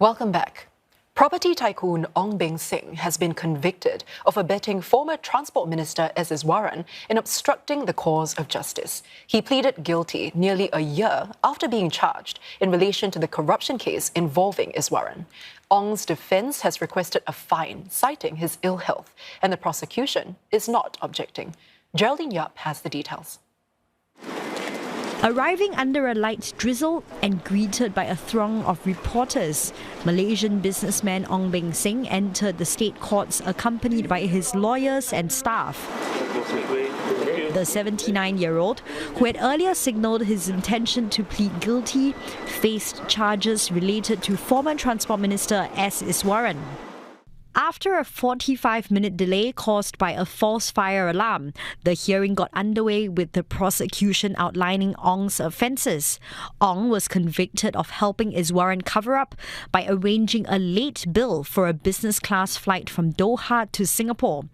Welcome back. Property tycoon Ong Beng Seng has been convicted of abetting former Transport Minister S Iswaran in obstructing the cause of justice. He pleaded guilty nearly a year after being charged in relation to the corruption case involving Iswaran. Ong's defence has requested a fine, citing his ill health, and the prosecution is not objecting. Jeraldine has the details. Arriving under a light drizzle and greeted by a throng of reporters, Malaysian businessman Ong Beng Seng entered the state courts accompanied by his lawyers and staff. The 79-year-old, who had earlier signalled his intention to plead guilty, faced charges related to former Transport Minister S Iswaran. After a 45-minute delay caused by a false fire alarm, the hearing got underway with the prosecution outlining Ong's offences. Ong was convicted of helping Iswaran cover up by arranging a late bill for a business-class flight from Doha to Singapore.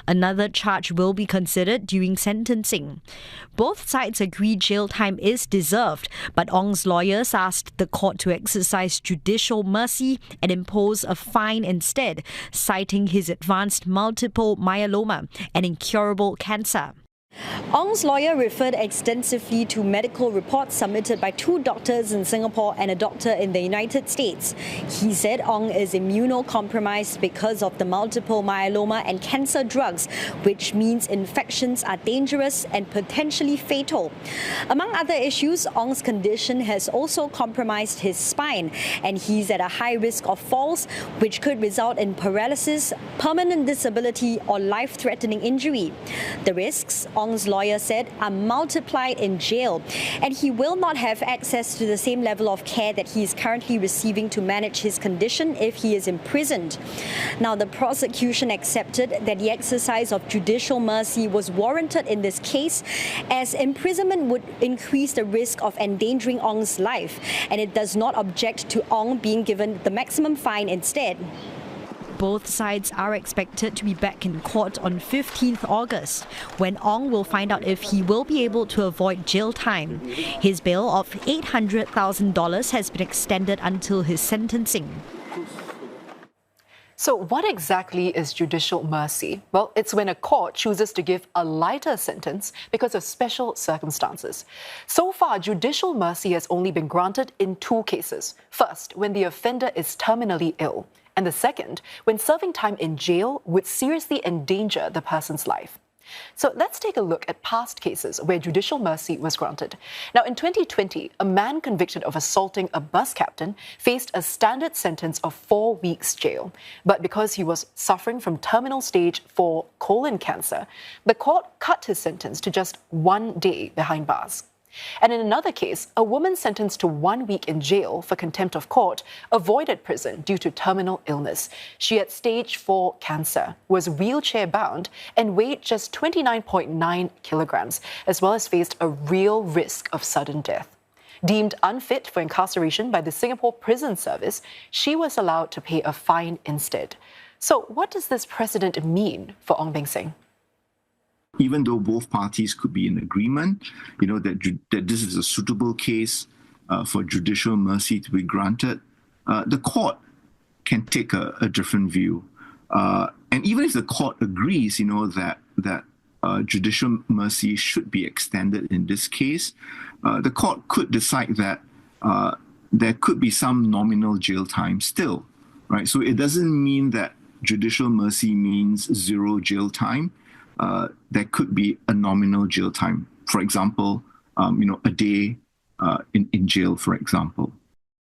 Another charge will be considered during sentencing. Both sides agree jail time is deserved, but Ong's lawyers asked the court to exercise judicial mercy and impose a fine instead, citing his advanced multiple myeloma, an incurable cancer. Ong's lawyer referred extensively to medical reports submitted by 2 doctors in Singapore and a doctor in the United States. He said Ong is immunocompromised because of the multiple myeloma and cancer drugs, which means infections are dangerous and potentially fatal. Among other issues, Ong's condition has also compromised his spine, and he's at a high risk of falls, which could result in paralysis, permanent disability, or life-threatening injury. The risks, Ong's lawyer said, are multiplied in jail, and he will not have access to the same level of care that he is currently receiving to manage his condition if he is imprisoned. Now, the prosecution accepted that the exercise of judicial mercy was warranted in this case, as imprisonment would increase the risk of endangering Ong's life, and it does not object to Ong being given the maximum fine instead. Both sides are expected to be back in court on 15th August, when Ong will find out if he will be able to avoid jail time. His bail of $800,000 has been extended until his sentencing. So what exactly is judicial mercy? Well, it's when a court chooses to give a lighter sentence because of special circumstances. So far, judicial mercy has only been granted in 2 cases. First, when the offender is terminally ill, and the second, when serving time in jail would seriously endanger the person's life. So let's take a look at past cases where judicial mercy was granted. Now, in 2020, a man convicted of assaulting a bus captain faced a standard sentence of 4 weeks jail. But because he was suffering from terminal stage 4 colon cancer, the court cut his sentence to just 1 day behind bars. And in another case, a woman sentenced to 1 week in jail for contempt of court avoided prison due to terminal illness. She had stage 4 cancer, was wheelchair-bound, and weighed just 29.9 kilograms, as well as faced a real risk of sudden death. Deemed unfit for incarceration by the Singapore Prison Service, she was allowed to pay a fine instead. So what does this precedent mean for Ong Beng Seng? Even though both parties could be in agreement, that this is a suitable case for judicial mercy to be granted, the court can take a different view. And even if the court agrees, that judicial mercy should be extended in this case, the court could decide that there could be some nominal jail time still, right? So it doesn't mean that judicial mercy means 0 jail time. There could be a nominal jail time. For example, a day in jail, for example.